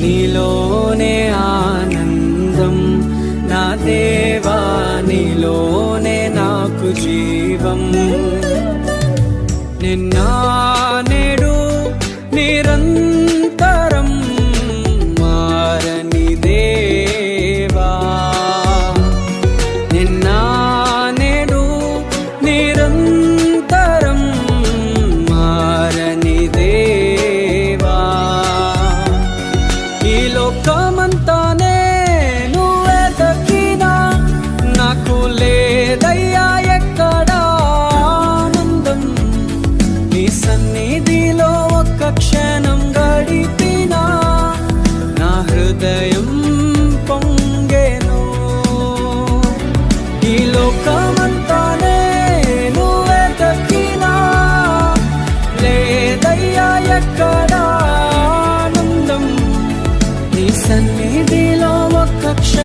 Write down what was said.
నీలోనే ఆనందం నా దేవా, నీలోనే నాకు జీవం. నిన్న నేడు నిరంతరం మారని దేవా, నిన్న నేడు నిరంతరం మారని దేవా. ఈ లోకమంతానే నువ్వే దక్కినా నాకు లేదయ్యా ఎక్కడా ఆనందం. నీ సన్నిధిలో ఒక్క క్షణం గడిపినా నా హృదయం పొంగెను. ఈ లోకమంతానే నువ్వే దక్కినా లేదయ్యా ఎక్కడా ఆనందం. నీ సన్నిధి